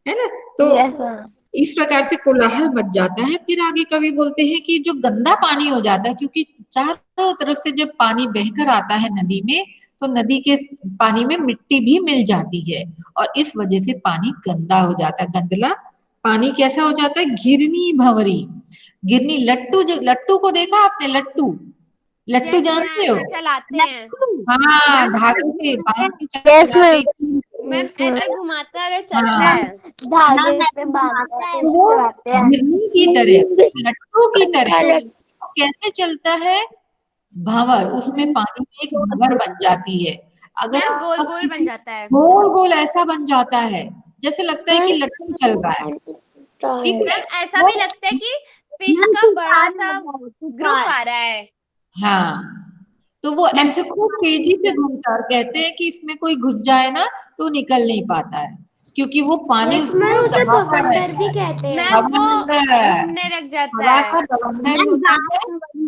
है ना। तो Yes, ma'am. इस प्रकार से कोलाहल मच जाता है। फिर आगे कवि बोलते हैं कि जो गंदा पानी हो जाता है, क्योंकि चारों तरफ से जब पानी बहकर आता है नदी में, तो नदी के पानी में मिट्टी भी मिल जाती है और इस वजह से पानी गंदा हो जाता है, गंदला पानी कैसा हो जाता है, घिरनी भंवरी, गिरनी, लट्टू, जो लट्टू को देखा आपने, लट्टू, लट्टू जानते हो? चलाते हैं हाँ, धागे से बांध के Yes, चलाते ma'am. Ma'am, Yes, ma'am. ऐसे घुमाता है और चलता हाँ, है। धागे पे बांधते हैं, वो चलाते हैं। घिरनी की तरह, लट्टू की तरह कैसे चलता है, भंवर, उसमें पानी में एक भंवर बन जाती है। अगर मैम गोल गोल बन जाता है। गोल गोल ऐसा बन जाता है, जैसे लगता है कि लट्टू चल रहा है, ठीक है। मैम ऐसा भी लगता है कि फिश का बड़ा सा ग्रुप आ रहा है। हाँ, तो वो ऐसे खूब तेजी से घूमता है और कहते हैं कि इसमें कोई घुस जाए ना तो निकल नहीं पाता है, क्योंकि वो पानी यस मैम, उसे दबाता भवंडर रहता भी है। कहते हैं। मैम वो भवंडर, घूमने लग जाता हवा है। का भवंडर होता है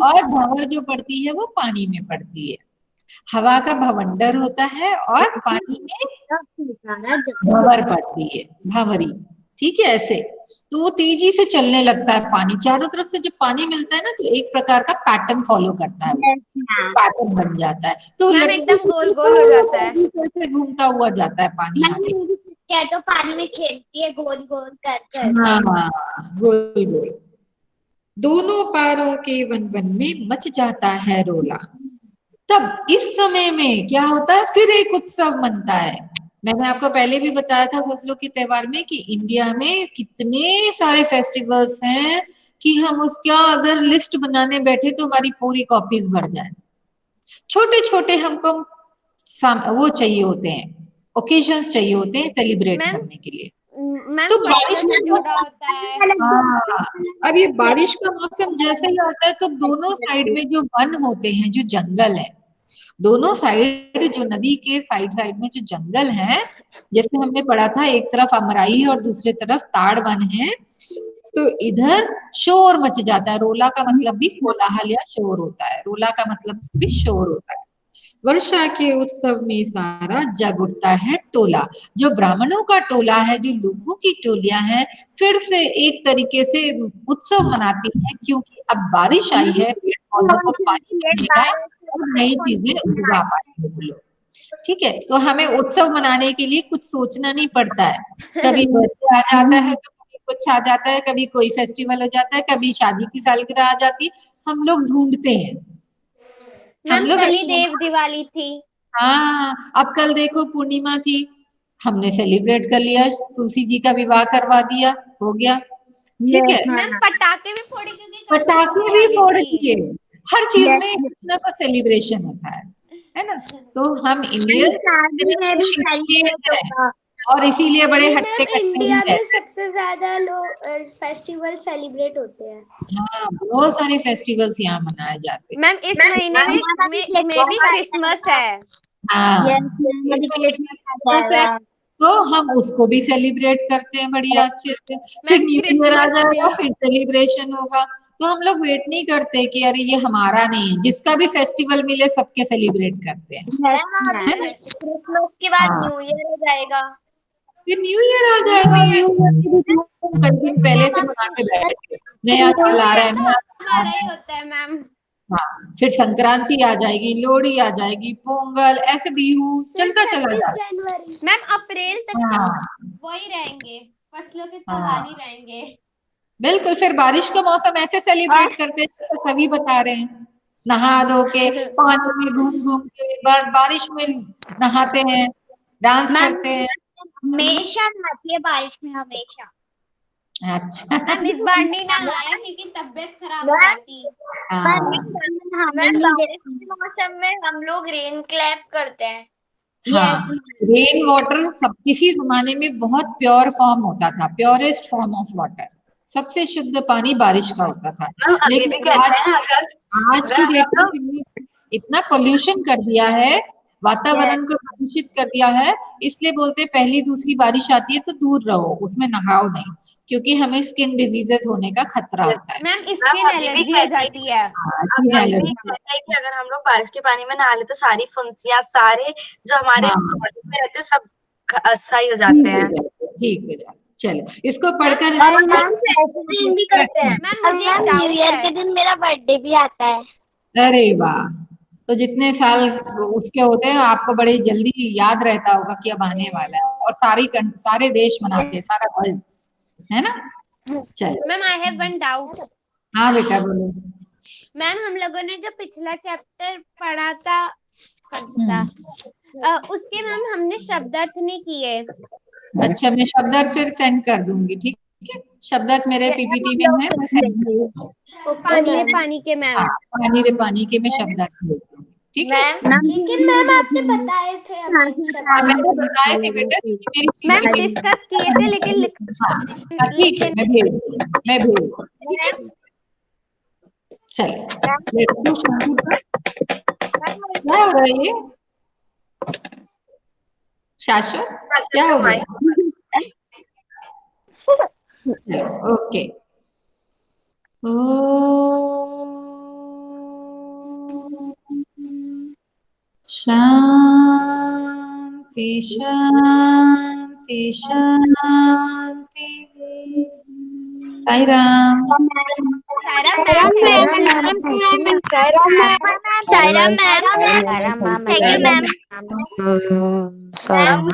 और भंवर जो पड़ती है वो पानी में पड़ती है। हवा का भवंडर होता है और पानी में भंवर पड़ती है, भंवरी, ठीक है। ऐसे तो वो तेजी से चलने लगता है, पानी चारों तरफ से जब पानी मिलता है ना तो एक प्रकार का पैटर्न फॉलो करता है, वो पैटर्न बन जाता है। तो मैम लट्टू एकदम गोल गोल हो जाता है। से घूमता हुआ जाता है पानी आगे। क्या तो पानी में खेलती है गोल गोल कर कर। हाँ, गोल गोल, दोनों पैरों के वन वन में मच जाता है रोला। तब इस समय में क्या होता है, फिर एक उत्सव मनता है। मैंने आपको पहले भी बताया था फसलों के त्योहार में कि इंडिया में कितने सारे फेस्टिवल्स हैं कि हम उसका अगर लिस्ट बनाने बैठे तो हमारी पूरी कॉपीज भर जाए। छोटे छोटे हमको वो चाहिए होते हैं, ओकेजन्स चाहिए होते हैं सेलिब्रेट मैम, करने के लिए। मैम तो बारिश कल्चर से में जुड़ा होता है। हाँ, अब ये बारिश का मौसम जैसे ही आता है तो दोनों साइड में जो वन होते हैं, जो जंगल है, दोनों साइड जो नदी के साइड साइड में जो जंगल है, जैसे हमने पढ़ा था एक तरफ अमराई है और दूसरी तरफ ताड़ वन है, तो इधर शोर मच जाता है। रोला का मतलब भी कोलाहल या शोर होता है, रोला का मतलब भी शोर होता है। वर्षा के उत्सव में सारा जग उठता है टोला। जो ब्राह्मणों का टोला है, जो लोगों की टोलियां हैं, फिर से एक तरीके से उत्सव मनाती हैं, क्योंकि अब बारिश आई है, पेड़ पौधों को पानी मिलेगा और नई चीजें उगा पाएंगे वो लोग। ठीक है, तो हमें उत्सव मनाने के लिए कुछ सोचना नहीं पड़ता है। कभी बर्थडे आ जाता है तो कभी कुछ आ जाता है, कभी कोई फेस्टिवल हो जाता है, कभी शादी की सालगिरह आ जाती है, हम लोग ढूंढते हैं। हम मैम लोग कल ही देव दिवाली थी। हाँ, अब कल देखो पूर्णिमा थी, हमने सेलिब्रेट कर लिया, तुलसी जी का विवाह करवा दिया, हो गया। ठीक है, मैम पटाखे भी फोड़े क्योंकि कल पटाखे भी फोड़ दिए, हर चीज में कुछ ना कुछ सेलिब्रेशन होता है ना। तो हम इंडियन हैं और इसीलिए बड़े हट्टे कट्टे इंडिया भी में रहते सबसे ज्यादा लोग फेस्टिवल सेलिब्रेट होते हैं। हैं। हाँ, बहुत सारे फेस्टिवल्स यहाँ मनाए जाते हैं। मैम इस महीने में भी क्रिसमस है। हाँ, क्रिसमस है, तो हम उसको भी सेलिब्रेट करते हैं बढ़िया अच्छे से। फिर न्यू ईयर आ जाएगा, फिर सेलिब्रेशन होगा। तो हम लोग वेट नहीं करते कि अरे ये हमारा नहीं है, जिसका भी फेस्टिवल मिले सबके सेलिब्रेट करते हैं, है ना। क्रिसमस के बाद हाँ, न्यू ईयर आ जाएगा। फिर न्यू ईयर आ जाएगा, न्यू ईयर की भी कई दिन पहले से मना के बैठे, नया साल आ रहा है, नया साल आ हमारा रहा ही है। होता है मैम। हाँ, फिर संक्रांति आ जाएगी, लोहड़ी आ जाएगी, पोंगल, ऐसे बिहू चलता चला जाता है। जनवरी मैम अप्रैल तक हाँ वही रहेंगे, फसलों के हाँ, त्योहार ही रहेंगे। बिल्कुल। फिर बारिश का मौसम ऐसे सेलिब्रेट करते हैं, तो सभी बता रहे हैं, नहा धो के पानी में घूम घूम के बारिश में नहाते हैं, डांस करते हैं। हमेशा नहाती है बारिश में, हमेशा। अच्छा, मैम इस बार नहीं नहाया क्योंकि तबीयत खराब हो जाती। हाँ बारिश के मौसम में हम लोग रेन क्लैप करते हैं। हाँ, रेन वाटर सब किसी जमाने में बहुत प्योर फॉर्म होता था, प्योरेस्ट फॉर्म ऑफ वाटर, सबसे शुद्ध पानी बारिश का होता था। अभी भी लेकिन कहते हैं आज की डेट में हमने इतना पोल्यूशन कर दिया है, वातावरण को प्रदूषित कर दिया है, इसलिए बोलते हैं पहली दूसरी बारिश आती है तो दूर रहो, उसमें नहाओ नहीं, क्योंकि हमें स्किन डिजीजेस होने का खतरा होता है। मैम स्किन एलर्जी हो जाती है। अभी भी कहते हैं कि अगर हम लोग बारिश के पानी में नहा ले तो सारी फुंसियां, सारे जो हमारे बॉडी में रहते हैं सब सही हो जाते हैं। ठीक हो जाता। चलो इसको पढ़कर भी करते हैं। मैम मुझे एक डाउट है। के दिन मेरा बर्थडे भी आता है। अरे वाह, तो जितने साल उसके होते हैं आपको बड़े जल्दी याद रहता होगा कि अब आने वाला है, और सारे देश मनाते हैं, सारा वर्ल्ड, है ना। चलो, ma'am I have one doubt. हाँ बेटा बोलो। मैम हम लोगों ने जो पिछला चैप्टर पढ़ा था उसके मैम हमने शब्दार्थ नहीं किए। अच्छा, मैं शब्दार्थ फिर सेंड कर दूंगी, ठीक है। शब्दार्थ मेरे पीपीटी में है, मैं सेंड कर दूंगी। पानी रे पानी के मैम। हाँ, पानी रे पानी के मैं शब्दार्थ भेज दूंगी, ठीक है। लेकिन मैम आपने बताए थे अभी सब। हाँ, मैंने बताए थे बेटा, क्योंकि मेरी मैम PPT डिस्कस किए थे लेकिन हाँ, ठीक है, मैं भेज दूंगी, ठीक है। चलो क्या हो रहा है ये शाश्वत, क्या हो गया? ओके, शांति शांति शांति। साई राम। मैम